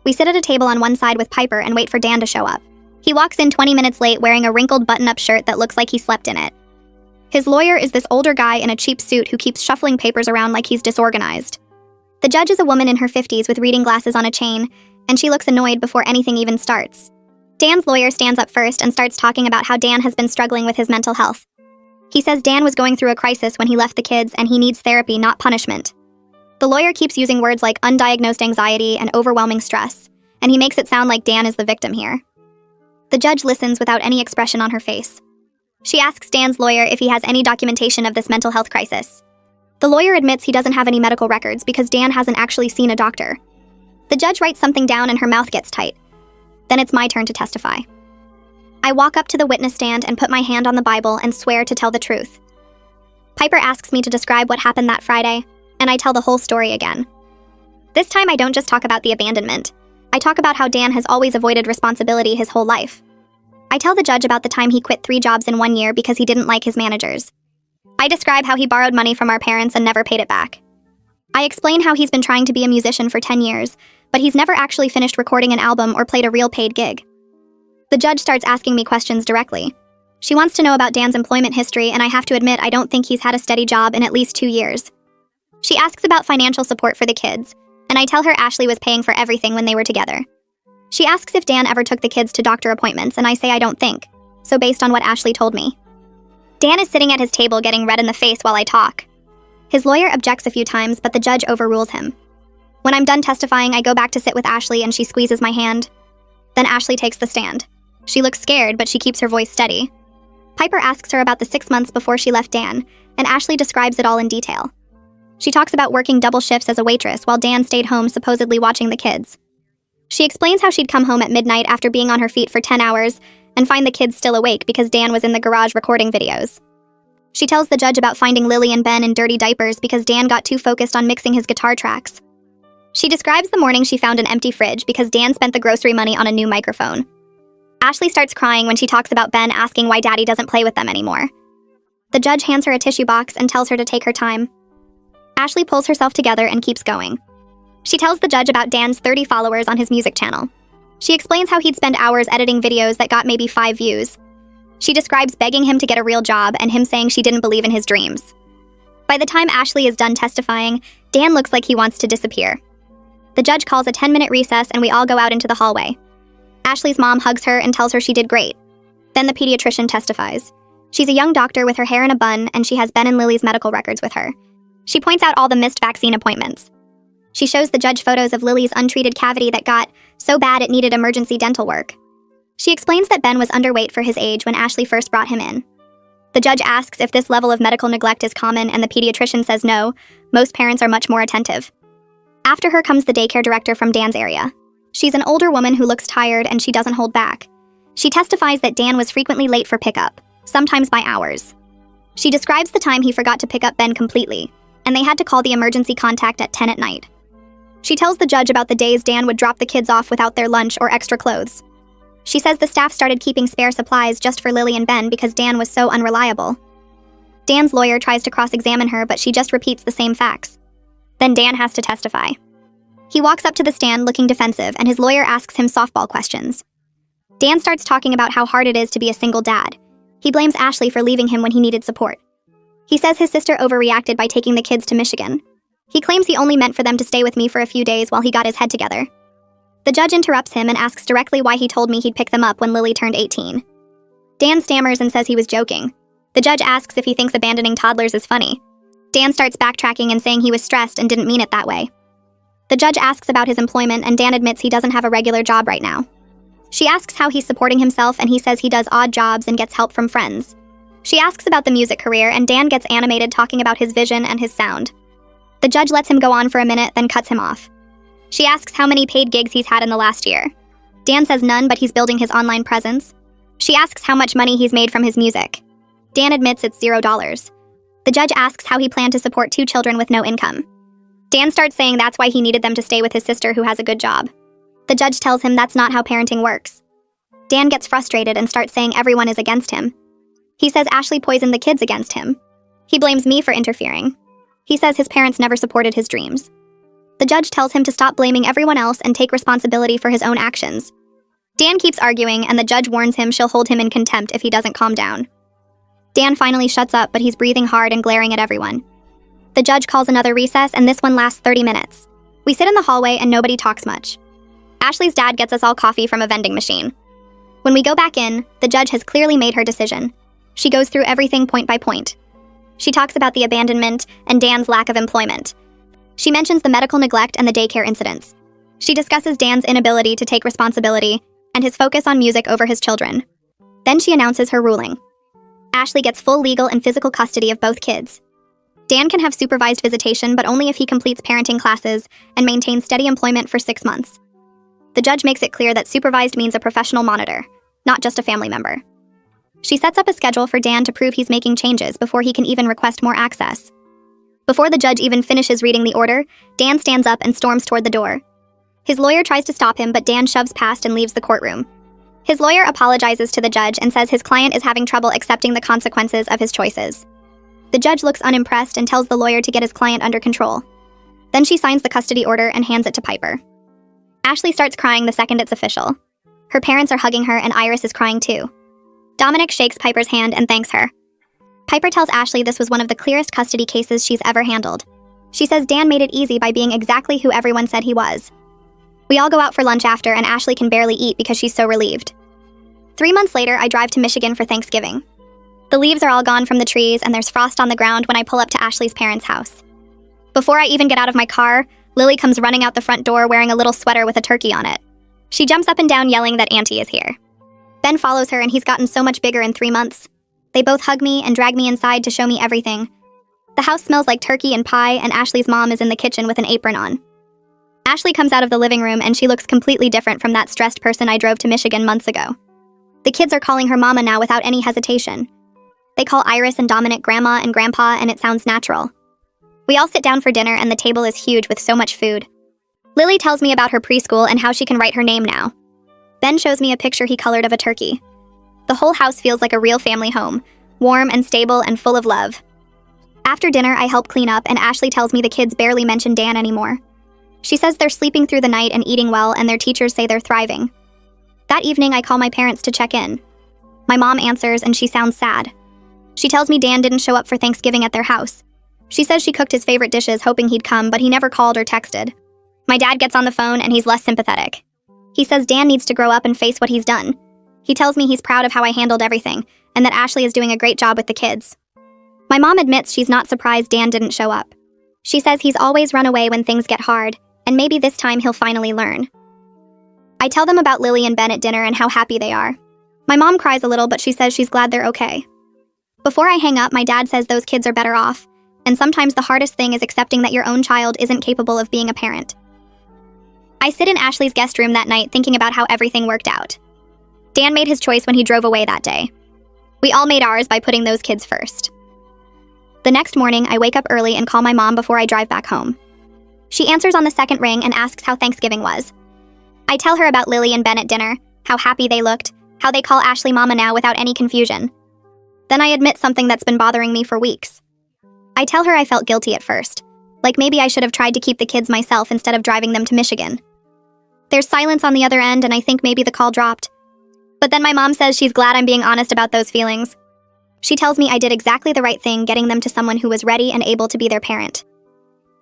We sit at a table on one side with Piper and wait for Dan to show up. He walks in 20 minutes late wearing a wrinkled button-up shirt that looks like he slept in it. His lawyer is this older guy in a cheap suit who keeps shuffling papers around like he's disorganized. The judge is a woman in her 50s with reading glasses on a chain, and she looks annoyed before anything even starts. Dan's lawyer stands up first and starts talking about how Dan has been struggling with his mental health. He says Dan was going through a crisis when he left the kids and he needs therapy, not punishment. The lawyer keeps using words like undiagnosed anxiety and overwhelming stress, and he makes it sound like Dan is the victim here. The judge listens without any expression on her face. She asks Dan's lawyer if he has any documentation of this mental health crisis. The lawyer admits he doesn't have any medical records because Dan hasn't actually seen a doctor. The judge writes something down and her mouth gets tight. Then it's my turn to testify. I walk up to the witness stand and put my hand on the Bible and swear to tell the truth. Piper asks me to describe what happened that Friday, and I tell the whole story again. This time I don't just talk about the abandonment. I talk about how Dan has always avoided responsibility his whole life. I tell the judge about the time he quit 3 jobs in 1 year because he didn't like his managers. I describe how he borrowed money from our parents and never paid it back. I explain how he's been trying to be a musician for 10 years, but he's never actually finished recording an album or played a real paid gig. The judge starts asking me questions directly. She wants to know about Dan's employment history, and I have to admit I don't think he's had a steady job in at least 2 years. She asks about financial support for the kids, and I tell her Ashley was paying for everything when they were together. She asks if Dan ever took the kids to doctor appointments, and I say I don't think, so based on what Ashley told me. Dan is sitting at his table getting red in the face while I talk. His lawyer objects a few times, but the judge overrules him. When I'm done testifying, I go back to sit with Ashley and she squeezes my hand. Then Ashley takes the stand. She looks scared, but she keeps her voice steady. Piper asks her about the 6 months before she left Dan, and Ashley describes it all in detail. She talks about working double shifts as a waitress while Dan stayed home supposedly watching the kids. She explains how she'd come home at midnight after being on her feet for 10 hours and find the kids still awake because Dan was in the garage recording videos. She tells the judge about finding Lily and Ben in dirty diapers because Dan got too focused on mixing his guitar tracks. She describes the morning she found an empty fridge because Dan spent the grocery money on a new microphone. Ashley starts crying when she talks about Ben asking why Daddy doesn't play with them anymore. The judge hands her a tissue box and tells her to take her time. Ashley pulls herself together and keeps going. She tells the judge about Dan's 30 followers on his music channel. She explains how he'd spend hours editing videos that got maybe 5 views. She describes begging him to get a real job and him saying she didn't believe in his dreams. By the time Ashley is done testifying, Dan looks like he wants to disappear. The judge calls a 10-minute recess and we all go out into the hallway. Ashley's mom hugs her and tells her she did great. Then the pediatrician testifies. She's a young doctor with her hair in a bun and she has Ben and Lily's medical records with her. She points out all the missed vaccine appointments. She shows the judge photos of Lily's untreated cavity that got so bad it needed emergency dental work. She explains that Ben was underweight for his age when Ashley first brought him in. The judge asks if this level of medical neglect is common and the pediatrician says no, most parents are much more attentive. After her comes the daycare director from Dan's area. She's an older woman who looks tired and she doesn't hold back. She testifies that Dan was frequently late for pickup, sometimes by hours. She describes the time he forgot to pick up Ben completely, and they had to call the emergency contact at 10 at night. She tells the judge about the days Dan would drop the kids off without their lunch or extra clothes. She says the staff started keeping spare supplies just for Lily and Ben because Dan was so unreliable. Dan's lawyer tries to cross-examine her, but she just repeats the same facts. Then Dan has to testify. He walks up to the stand looking defensive, and his lawyer asks him softball questions. Dan starts talking about how hard it is to be a single dad. He blames Ashley for leaving him when he needed support. He says his sister overreacted by taking the kids to Michigan. He claims he only meant for them to stay with me for a few days while he got his head together. The judge interrupts him and asks directly why he told me he'd pick them up when Lily turned 18. Dan stammers and says he was joking. The judge asks if he thinks abandoning toddlers is funny. Dan starts backtracking and saying he was stressed and didn't mean it that way. The judge asks about his employment and Dan admits he doesn't have a regular job right now. She asks how he's supporting himself and he says he does odd jobs and gets help from friends. She asks about the music career and Dan gets animated talking about his vision and his sound. The judge lets him go on for a minute, then cuts him off. She asks how many paid gigs he's had in the last year. Dan says none, but he's building his online presence. She asks how much money he's made from his music. Dan admits it's $0. The judge asks how he planned to support 2 children with no income. Dan starts saying that's why he needed them to stay with his sister who has a good job. The judge tells him that's not how parenting works. Dan gets frustrated and starts saying everyone is against him. He says Ashley poisoned the kids against him. He blames me for interfering. He says his parents never supported his dreams. The judge tells him to stop blaming everyone else and take responsibility for his own actions. Dan keeps arguing, and the judge warns him she'll hold him in contempt if he doesn't calm down. Dan finally shuts up, but he's breathing hard and glaring at everyone. The judge calls another recess, and this one lasts 30 minutes. We sit in the hallway and nobody talks much. Ashley's dad gets us all coffee from a vending machine. When we go back in, the judge has clearly made her decision. She goes through everything point by point. She talks about the abandonment and Dan's lack of employment. She mentions the medical neglect and the daycare incidents. She discusses Dan's inability to take responsibility and his focus on music over his children. Then she announces her ruling. Ashley gets full legal and physical custody of both kids. Dan can have supervised visitation, but only if he completes parenting classes and maintains steady employment for 6 months. The judge makes it clear that supervised means a professional monitor, not just a family member. She sets up a schedule for Dan to prove he's making changes before he can even request more access. Before the judge even finishes reading the order, Dan stands up and storms toward the door. His lawyer tries to stop him, but Dan shoves past and leaves the courtroom. His lawyer apologizes to the judge and says his client is having trouble accepting the consequences of his choices. The judge looks unimpressed and tells the lawyer to get his client under control. Then she signs the custody order and hands it to Piper. Ashley starts crying the second it's official. Her parents are hugging her and Iris is crying too. Dominic shakes Piper's hand and thanks her. Piper tells Ashley this was one of the clearest custody cases she's ever handled. She says Dan made it easy by being exactly who everyone said he was. We all go out for lunch after and Ashley can barely eat because she's so relieved. 3 months later, I drive to Michigan for Thanksgiving. The leaves are all gone from the trees and there's frost on the ground when I pull up to Ashley's parents' house. Before I even get out of my car, Lily comes running out the front door wearing a little sweater with a turkey on it. She jumps up and down yelling that Auntie is here. Ben follows her and he's gotten so much bigger in 3 months. They both hug me and drag me inside to show me everything. The house smells like turkey and pie and Ashley's mom is in the kitchen with an apron on. Ashley comes out of the living room and she looks completely different from that stressed person I drove to Michigan months ago. The kids are calling her mama now without any hesitation. They call Iris and Dominic grandma and grandpa and it sounds natural. We all sit down for dinner and the table is huge with so much food. Lily tells me about her preschool and how she can write her name now. Ben shows me a picture he colored of a turkey. The whole house feels like a real family home, warm and stable and full of love. After dinner, I help clean up and Ashley tells me the kids barely mention Dan anymore. She says they're sleeping through the night and eating well and their teachers say they're thriving. That evening, I call my parents to check in. My mom answers and she sounds sad. She tells me Dan didn't show up for Thanksgiving at their house. She says she cooked his favorite dishes hoping he'd come, but he never called or texted. My dad gets on the phone and he's less sympathetic. He says Dan needs to grow up and face what he's done. He tells me he's proud of how I handled everything and that Ashley is doing a great job with the kids. My mom admits she's not surprised Dan didn't show up. She says he's always run away when things get hard, and maybe this time he'll finally learn. I tell them about Lily and Ben at dinner and how happy they are. My mom cries a little, but she says she's glad they're okay. Before I hang up, my dad says those kids are better off, and sometimes the hardest thing is accepting that your own child isn't capable of being a parent. I sit in Ashley's guest room that night thinking about how everything worked out. Dan made his choice when he drove away that day. We all made ours by putting those kids first. The next morning, I wake up early and call my mom before I drive back home. She answers on the second ring and asks how Thanksgiving was. I tell her about Lily and Ben at dinner, how happy they looked, how they call Ashley Mama now without any confusion. Then I admit something that's been bothering me for weeks. I tell her I felt guilty at first, like maybe I should have tried to keep the kids myself instead of driving them to Michigan. There's silence on the other end and I think maybe the call dropped. But then my mom says she's glad I'm being honest about those feelings. She tells me I did exactly the right thing getting them to someone who was ready and able to be their parent.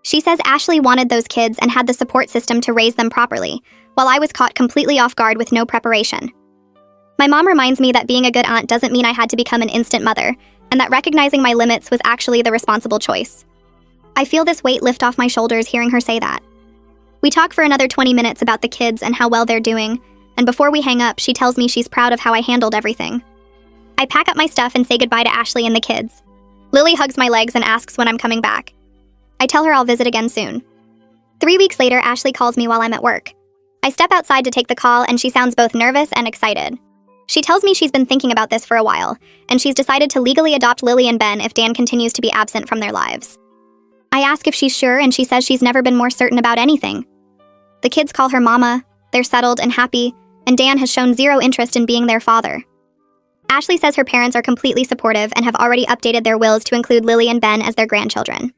She says Ashley wanted those kids and had the support system to raise them properly, while I was caught completely off guard with no preparation. My mom reminds me that being a good aunt doesn't mean I had to become an instant mother, and that recognizing my limits was actually the responsible choice. I feel this weight lift off my shoulders hearing her say that. We talk for another 20 minutes about the kids and how well they're doing, and before we hang up, she tells me she's proud of how I handled everything. I pack up my stuff and say goodbye to Ashley and the kids. Lily hugs my legs and asks when I'm coming back. I tell her I'll visit again soon. 3 weeks later, Ashley calls me while I'm at work. I step outside to take the call and she sounds both nervous and excited. She tells me she's been thinking about this for a while, and she's decided to legally adopt Lily and Ben if Dan continues to be absent from their lives. I ask if she's sure and she says she's never been more certain about anything. The kids call her mama, they're settled and happy, and Dan has shown zero interest in being their father. Ashley says her parents are completely supportive and have already updated their wills to include Lily and Ben as their grandchildren.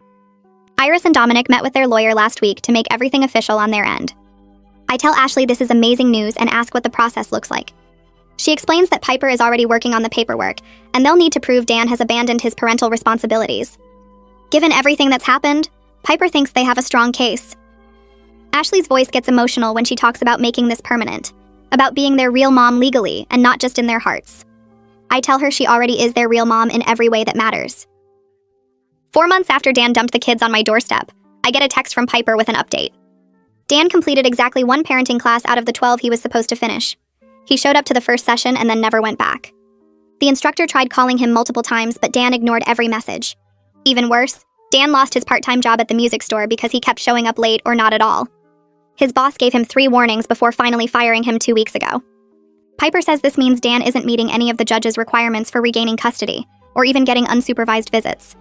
Iris and Dominic met with their lawyer last week to make everything official on their end. I tell Ashley this is amazing news and ask what the process looks like. She explains that Piper is already working on the paperwork, and they'll need to prove Dan has abandoned his parental responsibilities. Given everything that's happened, Piper thinks they have a strong case. Ashley's voice gets emotional when she talks about making this permanent, about being their real mom legally and not just in their hearts. I tell her she already is their real mom in every way that matters. 4 months after Dan dumped the kids on my doorstep, I get a text from Piper with an update. Dan completed exactly 1 parenting class out of the 12 he was supposed to finish. He showed up to the first session and then never went back. The instructor tried calling him multiple times, but Dan ignored every message. Even worse, Dan lost his part-time job at the music store because he kept showing up late or not at all. His boss gave him 3 warnings before finally firing him 2 weeks ago. Piper says this means Dan isn't meeting any of the judge's requirements for regaining custody, or even getting unsupervised visits.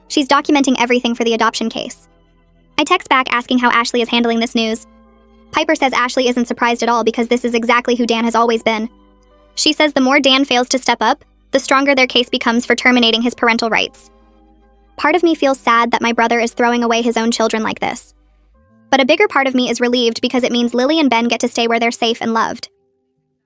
She's documenting everything for the adoption case. I text back asking how Ashley is handling this news. Piper says Ashley isn't surprised at all because this is exactly who Dan has always been. She says the more Dan fails to step up, the stronger their case becomes for terminating his parental rights. Part of me feels sad that my brother is throwing away his own children like this. But a bigger part of me is relieved because it means Lily and Ben get to stay where they're safe and loved.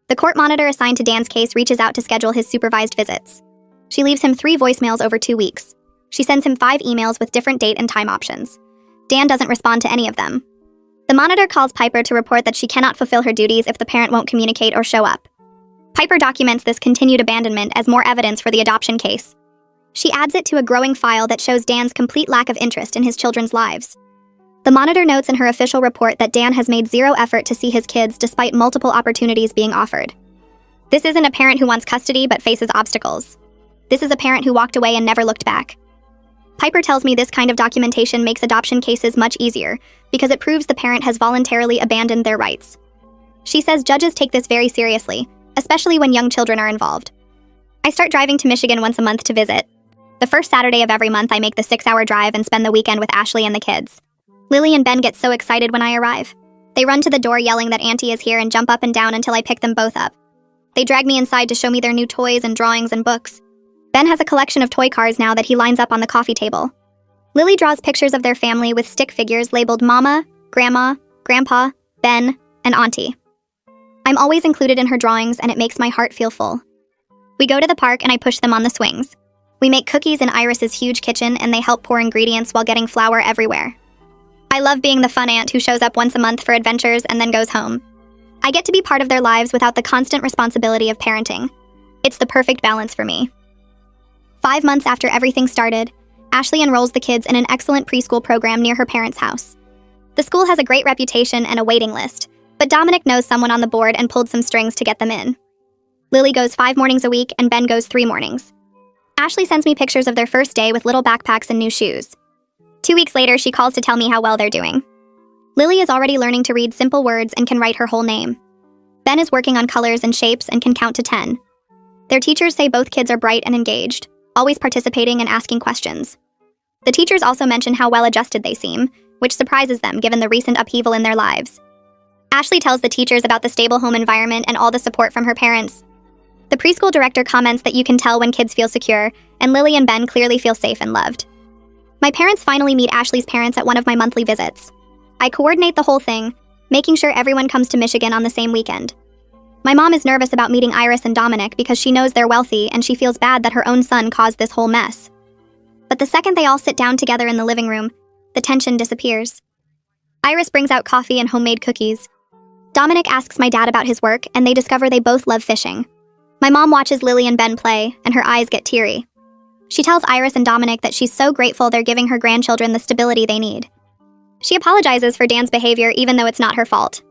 The court monitor assigned to Dan's case reaches out to schedule his supervised visits. She leaves him 3 voicemails over 2 weeks. She sends him 5 emails with different date and time options. Dan doesn't respond to any of them. The monitor calls Piper to report that she cannot fulfill her duties if the parent won't communicate or show up. Piper documents this continued abandonment as more evidence for the adoption case. She adds it to a growing file that shows Dan's complete lack of interest in his children's lives. The monitor notes in her official report that Dan has made 0 effort to see his kids despite multiple opportunities being offered. This isn't a parent who wants custody but faces obstacles. This is a parent who walked away and never looked back. Piper tells me this kind of documentation makes adoption cases much easier because it proves the parent has voluntarily abandoned their rights. She says judges take this very seriously, especially when young children are involved. I start driving to Michigan once a month to visit. The first Saturday of every month, I make the 6-hour drive and spend the weekend with Ashley and the kids. Lily and Ben get so excited when I arrive. They run to the door yelling that Auntie is here and jump up and down until I pick them both up. They drag me inside to show me their new toys and drawings and books. Ben has a collection of toy cars now that he lines up on the coffee table. Lily draws pictures of their family with stick figures labeled Mama, Grandma, Grandpa, Ben, and Auntie. I'm always included in her drawings and it makes my heart feel full. We go to the park and I push them on the swings. We make cookies in Iris's huge kitchen and they help pour ingredients while getting flour everywhere. I love being the fun aunt who shows up once a month for adventures and then goes home. I get to be part of their lives without the constant responsibility of parenting. It's the perfect balance for me. 5 months after everything started, Ashley enrolls the kids in an excellent preschool program near her parents' house. The school has a great reputation and a waiting list, but Dominic knows someone on the board and pulled some strings to get them in. Lily goes 5 mornings a week and Ben goes 3 mornings. Ashley sends me pictures of their first day with little backpacks and new shoes. 2 weeks later, she calls to tell me how well they're doing. Lily is already learning to read simple words and can write her whole name. Ben is working on colors and shapes and can count to 10. Their teachers say both kids are bright and engaged, always participating and asking questions. The teachers also mention how well-adjusted they seem, which surprises them given the recent upheaval in their lives. Ashley tells the teachers about the stable home environment and all the support from her parents. The preschool director comments that you can tell when kids feel secure, and Lily and Ben clearly feel safe and loved. My parents finally meet Ashley's parents at one of my monthly visits. I coordinate the whole thing, making sure everyone comes to Michigan on the same weekend. My mom is nervous about meeting Iris and Dominic because she knows they're wealthy and she feels bad that her own son caused this whole mess. But the second they all sit down together in the living room, the tension disappears. Iris brings out coffee and homemade cookies. Dominic asks my dad about his work and they discover they both love fishing. My mom watches Lily and Ben play and her eyes get teary. She tells Iris and Dominic that she's so grateful they're giving her grandchildren the stability they need. She apologizes for Dan's behavior even though it's not her fault.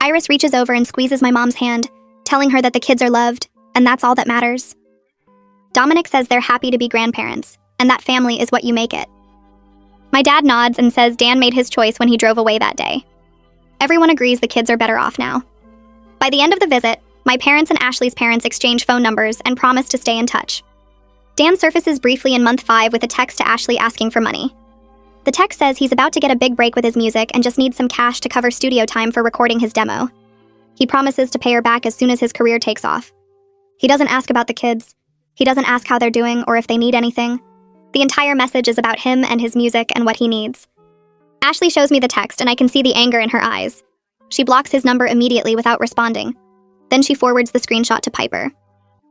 Iris reaches over and squeezes my mom's hand, telling her that the kids are loved, and that's all that matters. Dominic says they're happy to be grandparents, and that family is what you make it. My dad nods and says Dan made his choice when he drove away that day. Everyone agrees the kids are better off now. By the end of the visit, my parents and Ashley's parents exchange phone numbers and promise to stay in touch. Dan surfaces briefly in month 5 with a text to Ashley asking for money. The text says he's about to get a big break with his music and just needs some cash to cover studio time for recording his demo. He promises to pay her back as soon as his career takes off. He doesn't ask about the kids. He doesn't ask how they're doing or if they need anything. The entire message is about him and his music and what he needs. Ashley shows me the text and I can see the anger in her eyes. She blocks his number immediately without responding. Then she forwards the screenshot to Piper.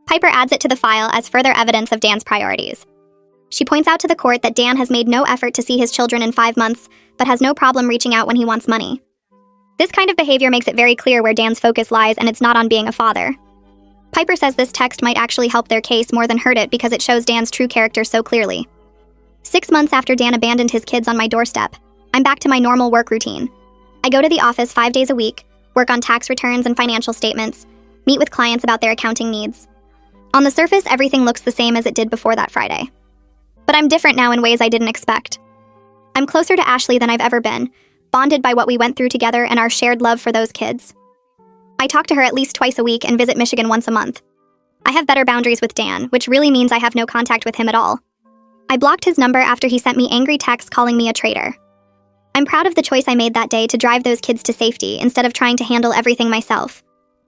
Piper adds it to the file as further evidence of Dan's priorities. She points out to the court that Dan has made no effort to see his children in 5 months, but has no problem reaching out when he wants money. This kind of behavior makes it very clear where Dan's focus lies, and it's not on being a father. Piper says this text might actually help their case more than hurt it because it shows Dan's true character so clearly. 6 months after Dan abandoned his kids on my doorstep, I'm back to my normal work routine. I go to the office 5 days a week, work on tax returns and financial statements, meet with clients about their accounting needs. On the surface, everything looks the same as it did before that Friday. But I'm different now in ways I didn't expect. I'm closer to Ashley than I've ever been, bonded by what we went through together and our shared love for those kids. I talk to her at least twice a week and visit Michigan once a month. I have better boundaries with Dan, which really means I have no contact with him at all. I blocked his number after he sent me angry texts calling me a traitor. I'm proud of the choice I made that day to drive those kids to safety instead of trying to handle everything myself.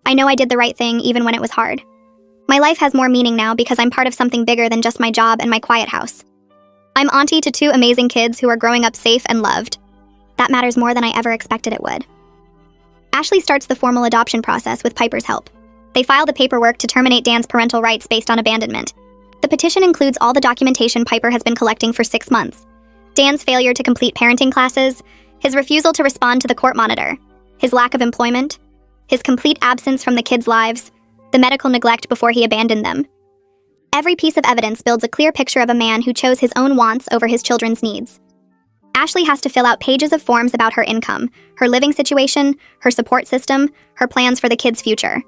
I know I did the right thing even when it was hard. My life has more meaning now because I'm part of something bigger than just my job and my quiet house. I'm auntie to 2 amazing kids who are growing up safe and loved. That matters more than I ever expected it would. Ashley starts the formal adoption process with Piper's help. They file the paperwork to terminate Dan's parental rights based on abandonment. The petition includes all the documentation Piper has been collecting for 6 months. Dan's failure to complete parenting classes, his refusal to respond to the court monitor, his lack of employment, his complete absence from the kids' lives, the medical neglect before he abandoned them. Every piece of evidence builds a clear picture of a man who chose his own wants over his children's needs. Ashley has to fill out pages of forms about her income, her living situation, her support system, her plans for the kids' future.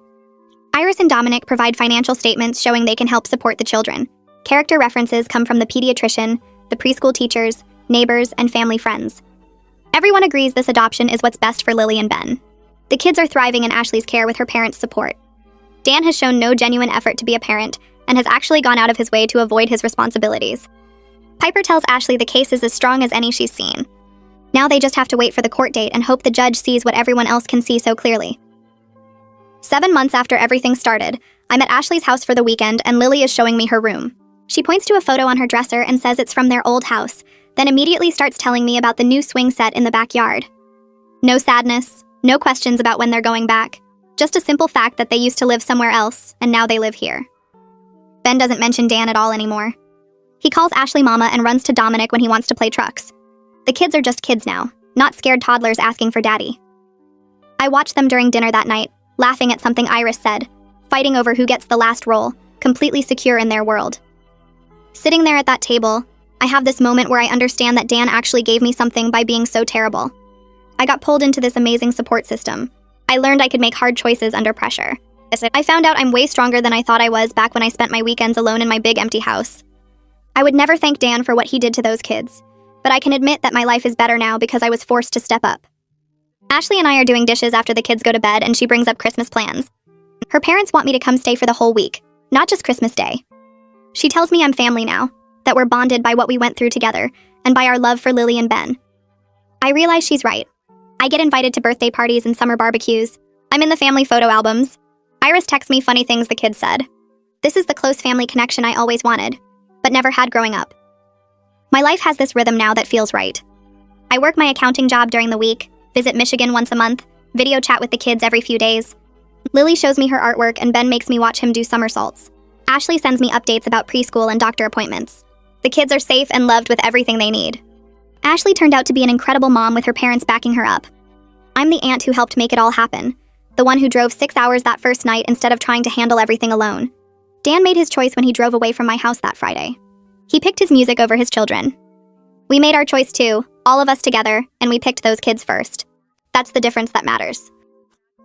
Iris and Dominic provide financial statements showing they can help support the children. Character references come from the pediatrician, the preschool teachers, neighbors, and family friends. Everyone agrees this adoption is what's best for Lily and Ben. The kids are thriving in Ashley's care with her parents' support. Dan has shown no genuine effort to be a parent and has actually gone out of his way to avoid his responsibilities. Piper tells Ashley the case is as strong as any she's seen. Now they just have to wait for the court date and hope the judge sees what everyone else can see so clearly. 7 months after everything started, I'm at Ashley's house for the weekend and Lily is showing me her room. She points to a photo on her dresser and says it's from their old house, then immediately starts telling me about the new swing set in the backyard. No sadness, no questions about when they're going back, just a simple fact that they used to live somewhere else and now they live here. Ben doesn't mention Dan at all anymore. He calls Ashley Mama and runs to Dominic when he wants to play trucks. The kids are just kids now, not scared toddlers asking for daddy. I watched them during dinner that night, laughing at something Iris said, fighting over who gets the last roll, completely secure in their world. Sitting there at that table, I have this moment where I understand that Dan actually gave me something by being so terrible. I got pulled into this amazing support system. I learned I could make hard choices under pressure. I found out I'm way stronger than I thought I was back when I spent my weekends alone in my big empty house. I would never thank Dan for what he did to those kids, but I can admit that my life is better now because I was forced to step up. Ashley and I are doing dishes after the kids go to bed and she brings up Christmas plans. Her parents want me to come stay for the whole week, not just Christmas Day. She tells me I'm family now, that we're bonded by what we went through together and by our love for Lily and Ben. I realize she's right. I get invited to birthday parties and summer barbecues. I'm in the family photo albums. Iris texts me funny things the kids said. This is the close family connection I always wanted, but never had growing up. My life has this rhythm now that feels right. I work my accounting job during the week, visit Michigan once a month, video chat with the kids every few days. Lily shows me her artwork and Ben makes me watch him do somersaults. Ashley sends me updates about preschool and doctor appointments. The kids are safe and loved with everything they need. Ashley turned out to be an incredible mom with her parents backing her up. I'm the aunt who helped make it all happen, the one who drove 6 hours that first night instead of trying to handle everything alone. Dan made his choice when he drove away from my house that Friday. He picked his music over his children. We made our choice too, all of us together, and we picked those kids first. That's the difference that matters.